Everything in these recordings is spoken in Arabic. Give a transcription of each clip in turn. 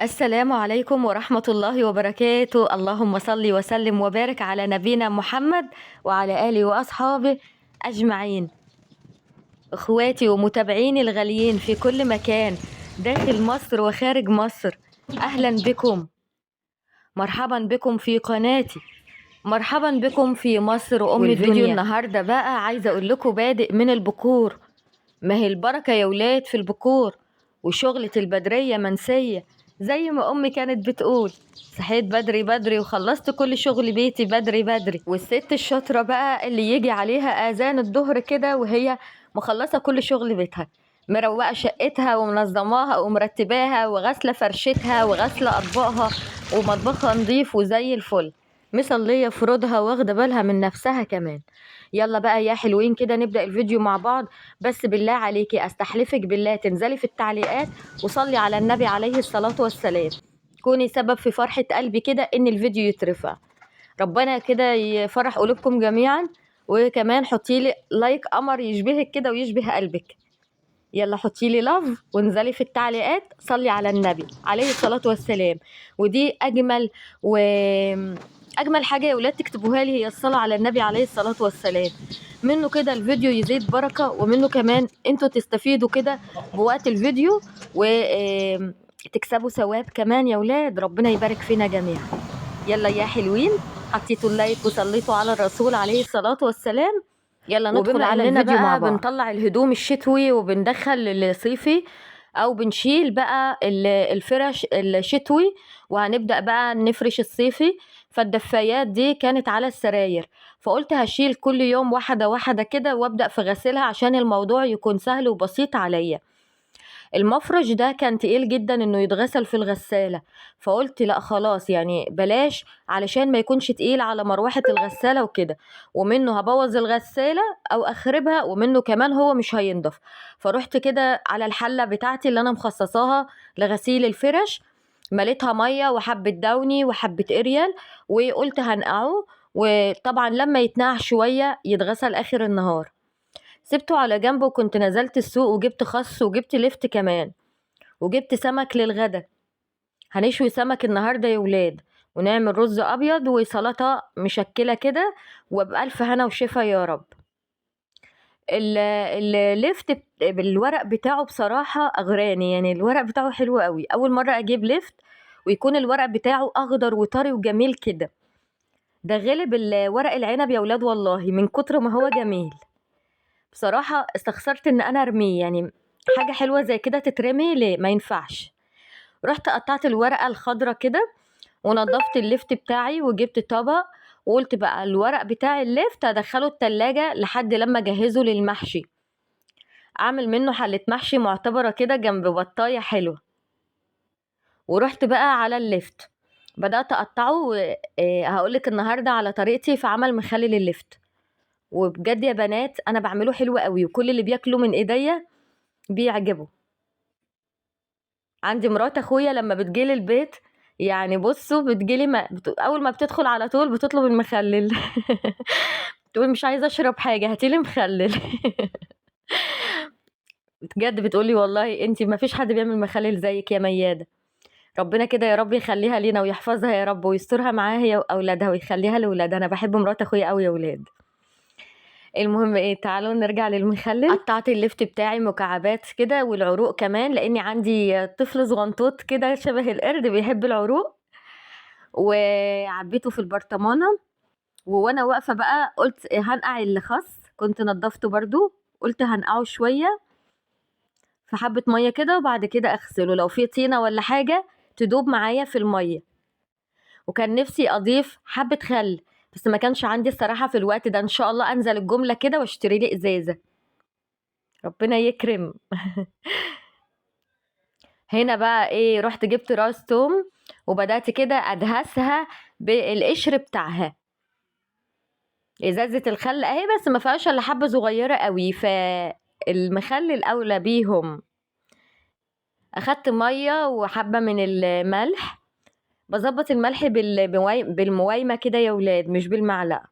السلام عليكم ورحمة الله وبركاته. اللهم صل وسلم وبارك على نبينا محمد وعلى آله وأصحابه أجمعين. إخواتي ومتابعيني الغاليين في كل مكان داخل مصر وخارج مصر، أهلا بكم، مرحبا بكم في قناتي، مرحبا بكم في مصر وأم الدنيا. النهاردة بقى عايزة أقول لكم بادئ من البكور، ما هي البركة يا ولاد في البكور، وشغلة البدرية منسية زي ما أمي كانت بتقول. صحيت بدري بدري وخلصت كل شغل بيتي بدري بدري، والست الشاطرة بقى اللي يجي عليها آذان الظهر كده وهي مخلصة كل شغل بيتها، مروقة شقتها ومنظماها ومرتباها وغاسلة فرشتها وغاسلة أطباقها ومطبخها نضيف وزي الفل، مصلية فروضها واخدة بالها من نفسها كمان. يلا بقى يا حلوين كده نبدأ الفيديو مع بعض، بس بالله عليكي استحلفك بالله تنزلي في التعليقات وصلي على النبي عليه الصلاة والسلام، كوني سبب في فرحة قلبي كده ان الفيديو يترفع، ربنا كده يفرح قلوبكم جميعا. وكمان حطي لي لايك قمر يشبهك كده ويشبه قلبك. يلا حطي لي لاف وانزلي في التعليقات صلي على النبي عليه الصلاة والسلام. ودي اجمل حاجة يا ولاد تكتبوها لي هي الصلاة على النبي عليه الصلاة والسلام، منه كده الفيديو يزيد بركة، ومنه كمان انتوا تستفيدوا كده بوقت الفيديو وتكسبوا ثواب كمان يا ولاد، ربنا يبارك فينا جميعا. يلا يا حلوين، حطيتوا اللايك وصليتوا على الرسول عليه الصلاة والسلام. يلا ندخل على الفيديو مع بعض. بنطلع الهدوم الشتوي وبندخل الصيفي، او بنشيل بقى الفرش الشتوي وهنبدأ بقى نفرش الصيفي. فالدفايات دي كانت على السراير، فقلت هشيل كل يوم واحدة واحدة كده وابدأ في غسيلها عشان الموضوع يكون سهل وبسيط عليا. المفرش ده كان تقيل جدا انه يتغسل في الغسالة، فقلت لا خلاص يعني بلاش علشان ما يكونش تقيل على مروحة الغسالة وكده، ومنه هبوظ الغسالة او اخربها، ومنه كمان هو مش هينضف. فروحت كده على الحلة بتاعتي اللي انا مخصصاها لغسيل الفرش، مليتها مية وحبة داوني وحبة اريال وقلت هنقعه، وطبعا لما يتنقع شوية يتغسل اخر النهار. سبته على جنب وكنت نزلت السوق وجبت خس وجبت لفت كمان، وجبت سمك للغدا. هنشوي سمك النهارده يا ولاد، ونعمل رز ابيض وسلطه مشكله كده، وبألف هنا وشفا يا رب. اللفت بالورق بتاعه بصراحه اغراني، يعني الورق بتاعه حلو قوي، اول مره اجيب لفت ويكون الورق بتاعه اخضر وطري وجميل كده. ده غلب الورق العنب يا ولاد والله من كتر ما هو جميل. بصراحة استخسرت ان انا ارميه، يعني حاجة حلوة زي كده تترمي ليه؟ ما ينفعش. رحت قطعت الورقة الخضرة كده ونضفت اللفت بتاعي وجبت طبق، وقلت بقى الورق بتاع اللفت ادخله التلاجة لحد لما اجهزه للمحشي، اعمل منه حلة محشي معتبرة كده جنب بطاية حلوة. ورحت بقى على اللفت بدأت اقطعه، هقولك النهاردة على طريقتي في عمل مخلل اللفت، وبجد يا بنات انا بعمله حلو قوي وكل اللي بياكلوا من ايديا بيعجبه. عندي مرات اخويا لما بتجيلي البيت، يعني بصوا بتجيلي اول ما بتدخل على طول بتطلب المخلل تقول مش عايزه اشرب حاجه هاتيلي مخلل بجد بتقولي والله انتي ما فيش حد بيعمل مخلل زيك يا مياده، ربنا كده يا رب يخليها لينا ويحفظها يا رب ويسترها معاها هي واولادها ويخليها لاولادها، انا بحب مرات اخويا قوي يا ولاد. المهم ايه، تعالوا نرجع للمخلل. قطعت اللفت بتاعي مكعبات كده والعروق كمان، لاني عندي طفل صغنطوط كده شبه القرد بيحب العروق، وعبيته في البرطمانة. وانا واقفة بقى قلت هنقع الخس، كنت نضفته برضو، قلت هنقعه شوية في حبة مية كده وبعد كده اغسله، لو في طينة ولا حاجة تدوب معايا في المية. وكان نفسي اضيف حبة خل بس ما كانش عندي الصراحة في الوقت ده، ان شاء الله انزل الجملة كده واشتري لي ازازة، ربنا يكرم هنا بقى ايه، رحت جبت راس توم وبدأت كده ادهسها بالقشر بتاعها. ازازة الخل اهي بس ما فيهاش الا حبة صغيرة قوي، فالمخلل اولى بيهم. اخدت مية وحبة من الملح، بظبط الملح بالموايمة كده يا ولاد مش بالمعلقة.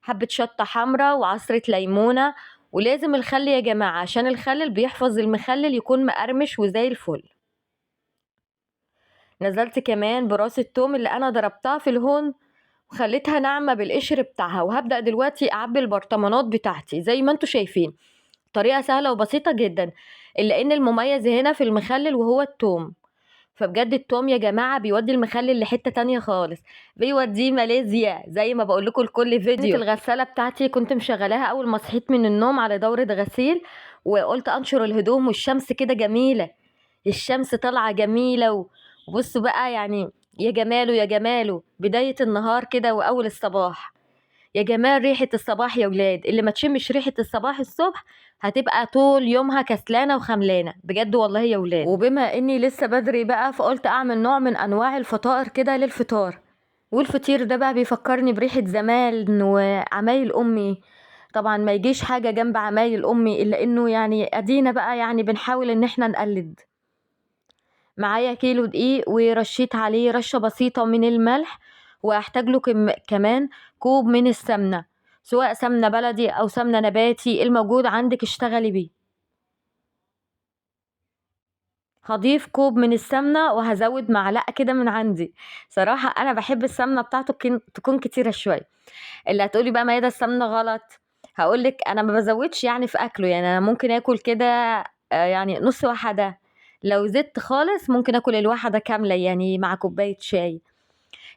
حبة شطة حمرا وعصرة ليمونة، ولازم الخل يا جماعة عشان الخل بيحفظ المخلل يكون مقرمش وزي الفل. نزلت كمان براس التوم اللي انا ضربتها في الهون وخليتها ناعمة بالقشر بتاعها، وهبدأ دلوقتي اعبي البرطمانات بتاعتي زي ما انتوا شايفين. طريقة سهلة وبسيطة جدا، الا ان المميز هنا في المخلل وهو التوم. فبجد التوم يا جماعة بيودي المخلل لحتة تانية خالص، بيوديه ماليزيا زي ما بقول لكم لكل فيديو. الغسالة بتاعتي كنت مشغلاها اول ما صحيت من النوم على دورة غسيل، وقلت انشر الهدوم، والشمس كده جميلة، الشمس طالعة جميلة وبصوا بقى يعني، يا جماله يا جماله، بداية النهار كده وأول الصباح. يا جمال ريحة الصباح يا ولاد، اللي ما تشمش ريحة الصباح الصبح هتبقى طول يومها كسلانة وخملانة بجد والله يا ولاد. وبما اني لسه بدري بقى، فقلت اعمل نوع من انواع الفطائر كده للفطار. والفطير ده بقى بيفكرني بريحة زمان وعمايل امي. طبعا ما يجيش حاجة جنب عمايل امي، الا انه يعني ادينا بقى يعني بنحاول ان احنا نقلد. معايا كيلو دقيق ورشيت عليه رشة بسيطة من الملح، وهحتاج له كمان كوب من السمنة، سواء سمنة بلدي أو سمنة نباتي، الموجود عندك اشتغلي بيه. هضيف كوب من السمنة وهزود معلقة كده من عندي. صراحة أنا بحب السمنة بتاعته تكون كتيرة شوية. اللي هتقولي بقى ما ده السمنة غلط، هقولك أنا ما بزودش يعني في أكله، يعني أنا ممكن آكل كده يعني نص واحدة. لو زدت خالص ممكن آكل الواحدة كاملة يعني مع كوباية شاي.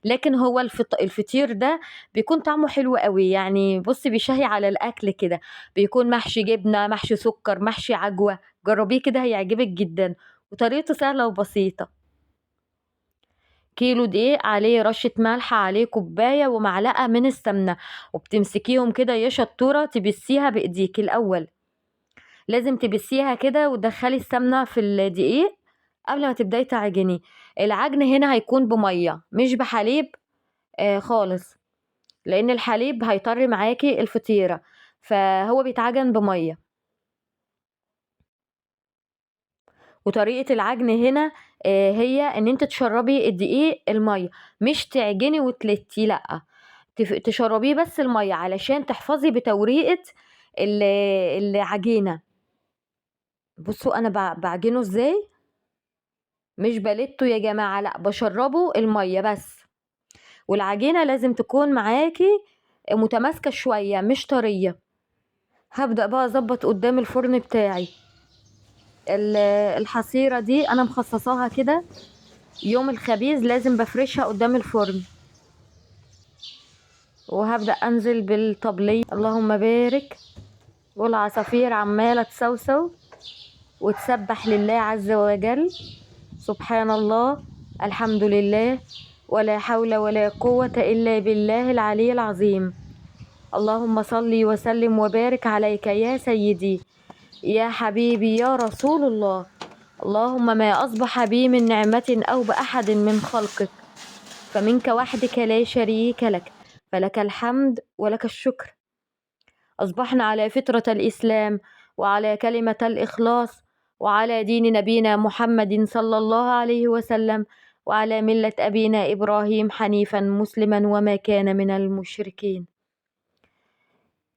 لكن هو الفطير ده بيكون طعمه حلو قوي، يعني بصي بيشهي على الاكل كده، بيكون محشي جبنه، محشي سكر، محشي عجوه. جربيه كده هيعجبك جدا، وطريقته سهله وبسيطه. كيلو دقيق عليه رشه ملح، عليه كوبايه ومعلقه من السمنه، وبتمسكيهم كده يا شطوره تبسيها بايديك الاول. لازم تبسيها كده وتدخلي السمنه في الدقيق قبل ما تبداي تعجني. العجن هنا هيكون بميه مش بحليب خالص، لان الحليب هيطري معاكي الفطيرة، فهو بيتعجن بمية. وطريقة العجن هنا هي ان انت تشربي الدقيق المية، مش تعجني وتلتي، لا، تشربيه بس المية علشان تحفظي بتوريقة العجينة. بصوا انا بعجنه ازاي، مش بلته يا جماعة، لا بشربه المية بس. والعجينة لازم تكون معاكي متماسكة شوية مش طرية. هبدأ بقى اظبط قدام الفرن بتاعي. الحصيرة دي انا مخصصاها كده يوم الخبيز، لازم بفرشها قدام الفرن. وهبدأ انزل بالطبلية، اللهم بارك، والعصافير عمالة تسوسو وتسبح لله عز وجل. سبحان الله، الحمد لله، ولا حول ولا قوة إلا بالله العلي العظيم. اللهم صل وسلم وبارك عليك يا سيدي، يا حبيبي، يا رسول الله. اللهم ما أصبح بي من نعمة أو بأحد من خلقك فمنك وحدك لا شريك لك، فلك الحمد ولك الشكر. أصبحنا على فطرة الإسلام، وعلى كلمة الإخلاص، وعلى دين نبينا محمد صلى الله عليه وسلم، وعلى ملة أبينا إبراهيم حنيفا مسلما وما كان من المشركين.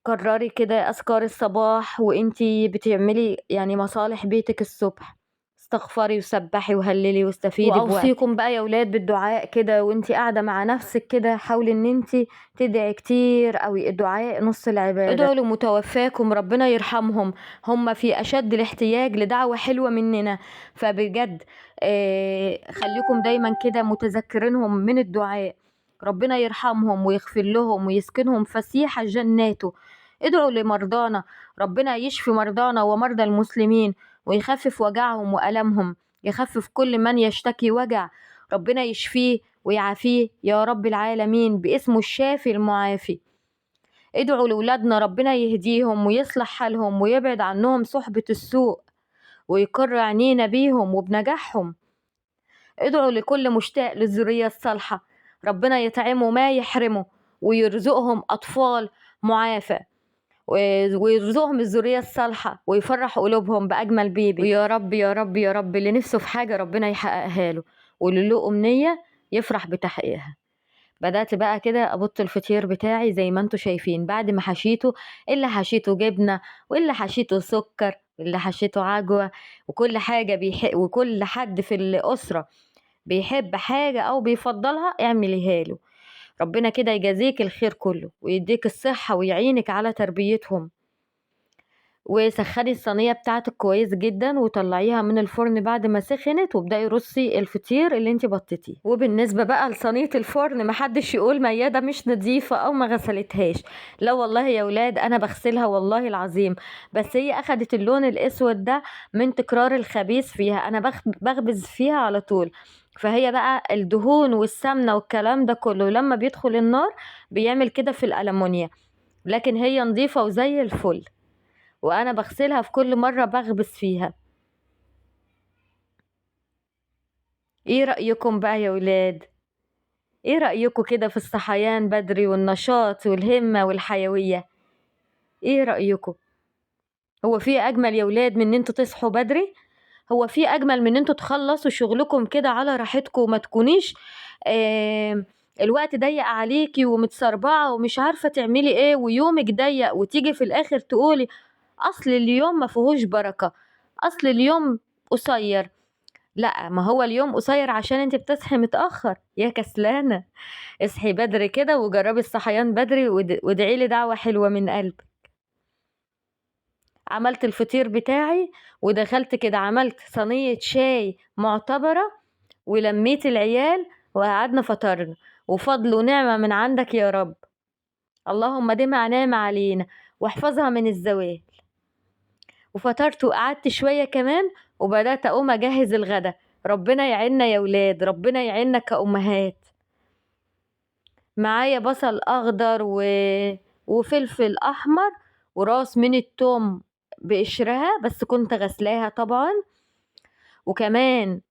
كرري كده أذكار الصباح وإنتي بتعملي يعني مصالح بيتك الصبح، استغفري وسبحي وهللي واستفيدي بوقتك. واوصيكم بقى يا ولاد بالدعاء كده وانتي قاعده مع نفسك كده، حاولي ان انتي تدعي كتير قوي، الدعاء نص العباده. ادعوا لمتوفاكم ربنا يرحمهم، هم في اشد الاحتياج لدعوه حلوه مننا. فبجد خليكم دايما كده متذكرينهم من الدعاء، ربنا يرحمهم ويغفر لهم ويسكنهم فسيح جناته. ادعوا لمرضانا، ربنا يشفي مرضانا ومرضى المسلمين، ويخفف وجعهم وألمهم، يخفف كل من يشتكي وجع، ربنا يشفيه ويعافيه يا رب العالمين باسمه الشافي المعافي. ادعوا لولادنا ربنا يهديهم ويصلح حالهم ويبعد عنهم صحبة السوء، ويقر عينينا بيهم وبنجاحهم. ادعوا لكل مشتاق للذرية الصالحة، ربنا يطعمه ما يحرمه، ويرزقهم أطفال معافى، ويرزقهم الذرية الصالحة، ويفرح قلوبهم بأجمل بيبي. ويا رب يا رب يا رب، اللي نفسه في حاجة ربنا يحققها له، واللي له أمنية يفرح بتحقيقها. بدأت بقى كده أبط الفطير بتاعي زي ما انتوا شايفين، بعد ما حشيته، اللي حشيته جبنة، واللي حشيته سكر، واللي حشيته عجوة، وكل حاجة وكل حد في الأسرة بيحب حاجة أو بيفضلها اعمليها له. ربنا كده يجازيك الخير كله ويديك الصحة ويعينك على تربيتهم. وسخني الصينية بتاعتك كويس جدا وطلعيها من الفرن بعد ما سخنت، وابدأي رصي الفطير اللي انت بطتيه. وبالنسبة بقى لصينية الفرن، محدش يقول ميادة مش نظيفة او ما غسلتهاش. لا والله يا ولاد انا بغسلها والله العظيم، بس هي اخدت اللون الاسود ده من تكرار الخبيث فيها. انا بخبز فيها على طول، فهي بقى الدهون والسمنة والكلام ده كله لما بيدخل النار بيعمل كده في الألمونيا. لكن هي نظيفة وزي الفل، وانا بغسلها في كل مرة بخبز فيها. ايه رأيكم بقى يا ولاد؟ ايه رأيكم كده في الصحيان بدري والنشاط والهمة والحيوية؟ ايه رأيكم؟ هو في اجمل يا ولاد من ان انتوا تصحوا بدري؟ هو في اجمل من ان انتوا تخلصوا شغلكم كده على راحتكم وما تكونيش الوقت ضيق عليكي ومتسربعة ومش عارفة تعملي ايه ويومك ضيق، وتيجي في الاخر تقولي اصل اليوم ما فيهوش بركة، اصل اليوم قصير. لا، ما هو اليوم قصير عشان انت بتصحي متأخر يا كسلانة. اصحي بدري كده وجربي الصحيان بدري وادعي لي دعوة حلوة من قلبي. عملت الفطير بتاعي ودخلت كده عملت صينية شاي معتبرة ولميت العيال وقعدنا فطرنا، وفضل ونعمة من عندك يا رب. اللهم ديمها نعمة علينا واحفظها من الزوال. وفطرت وقعدت شوية كمان وبدأت أقوم أجهز الغدا. ربنا يعيننا يا ولاد، ربنا يعيننا كأمهات. معايا بصل أخضر وفلفل أحمر وراس من التوم بقشرها بس كنت غسلاها طبعا، وكمان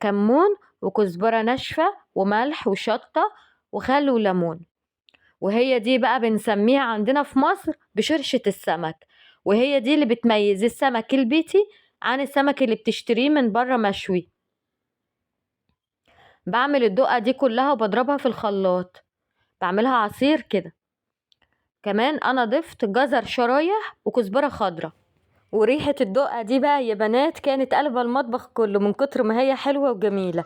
كمون وكزبرة ناشفة وملح وشطة وخل وليمون. وهي دي بقى بنسميها عندنا في مصر بشرشة السمك، وهي دي اللي بتميز السمك البيتي عن السمك اللي بتشتريه من بره مشوي. بعمل الدقة دي كلها وبضربها في الخلاط، بعملها عصير كده. كمان انا ضفت جزر شرايح وكزبرة خضرة. وريحة الدقة دي بقى يا بنات كانت قلبة المطبخ كله من كتر ما هي حلوة وجميلة.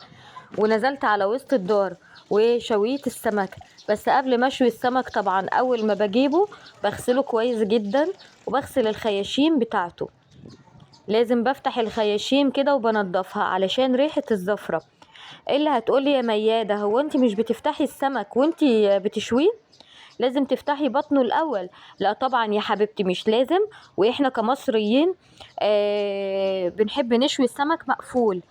ونزلت على وسط الدار وشويت السمك. بس قبل ما اشوي السمك طبعا اول ما بجيبه بغسله كويس جدا وبغسل الخياشيم بتاعته. لازم بفتح الخياشيم كده وبنضفها علشان ريحة الزفرة. ايه اللي هتقولي يا ميادة، هو انت مش بتفتحي السمك وانت بتشويه؟ لازم تفتحي بطنه الاول. لا طبعا يا حبيبتي مش لازم، واحنا كمصريين بنحب نشوي السمك مقفول.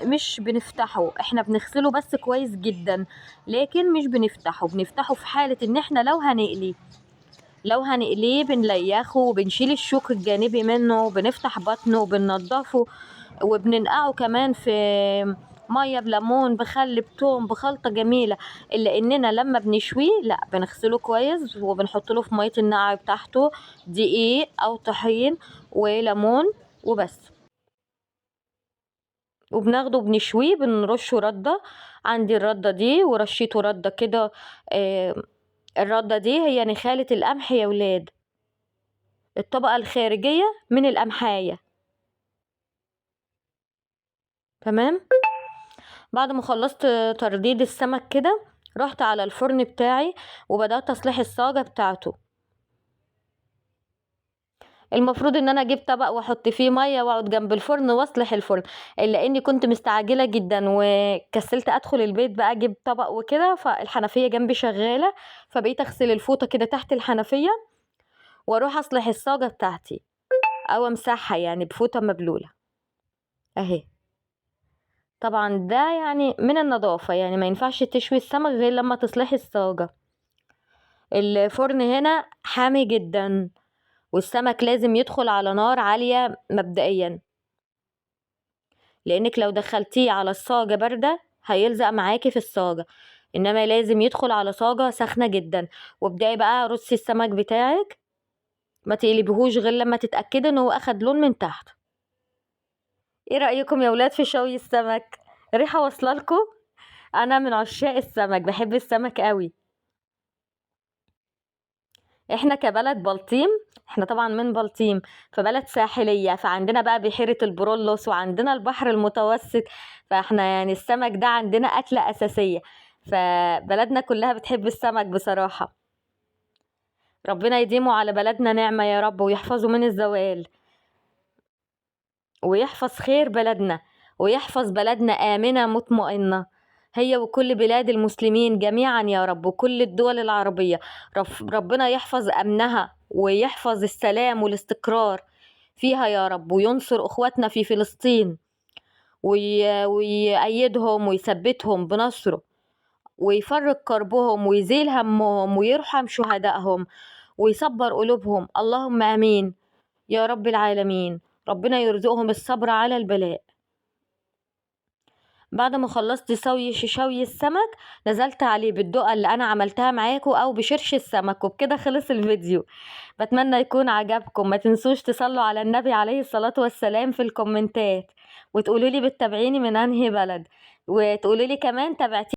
مش بنفتحه، احنا بنغسله بس كويس جدا، لكن مش بنفتحه في حالة ان احنا لو هنقليه بنليخه وبنشيل الشوك الجانبي منه وبنفتح بطنه وبننضفه وبننقعه كمان في ميه بليمون بخل بتوم بخلطه جميله. الا اننا لما بنشويه لا بنغسله كويس وبنحط له في ميه النقع بتاعته دقيق او طحين وليمون وبس، وبناخده بنشويه بنرشه رده. عندي الرده دي ورشيته رده كده. الرده دي هي نخاله القمح يا ولاد، الطبقه الخارجيه من القمحايه. تمام. بعد ما خلصت ترديد السمك كده رحت على الفرن بتاعي وبدأت اصلح الصاجة بتاعته. المفروض ان انا اجيب طبق واحط فيه ميه واقعد جنب الفرن واصلح الفرن، الا اني كنت مستعجله جدا وكسلت ادخل البيت بقى اجيب طبق وكده، فالحنفيه جنبي شغاله فبقيت اغسل الفوطه كده تحت الحنفيه واروح اصلح الصاجه بتاعتي او امسحها يعني بفوطه مبلوله اهي. طبعا ده يعني من النظافه، يعني ما ينفعش تشوي السمك غير لما تصلحي الصاجه. الفرن هنا حامي جدا والسمك لازم يدخل على نار عالية مبدئيا، لانك لو دخلتيه على الصاجة باردة هيلزق معاكي في الصاجة، انما لازم يدخل على صاجة سخنة جدا. وابدأي بقى رصي السمك بتاعك، ما تقلبيهوش غير لما تتأكدي انه اخد لون من تحت. ايه رأيكم يا ولاد في شوي السمك؟ ريحة واصله لكم؟ انا من عشاق السمك، بحب السمك قوي. احنا كبلد بلطيم، احنا طبعا من بلطيم، فبلد ساحلية، فعندنا بقى بحيرة البرولوس وعندنا البحر المتوسط، فاحنا يعني السمك ده عندنا أكلة أساسية، فبلدنا كلها بتحب السمك بصراحة. ربنا يديمه على بلدنا نعمة يا رب، ويحفظه من الزوال، ويحفظ خير بلدنا، ويحفظ بلدنا آمنة مطمئنة، هي وكل بلاد المسلمين جميعا يا رب، وكل الدول العربية. ربنا يحفظ أمنها، ويحفظ السلام والاستقرار فيها يا رب، وينصر أخواتنا في فلسطين، ويأيدهم ويثبتهم بنصره، ويفرج كربهم ويزيل همهم ويرحم شهدائهم ويصبر قلوبهم، اللهم آمين يا رب العالمين. ربنا يرزقهم الصبر على البلاء. بعد ما خلصت شوي السمك، نزلت عليه بالدقة اللي انا عملتها معاكم او بشرش السمك، وبكده خلص الفيديو. بتمنى يكون عجبكم. ما تنسوش تصلوا على النبي عليه الصلاة والسلام في الكومنتات، وتقولوا لي بتتابعيني من انهي بلد، وتقولوا لي كمان تابعتي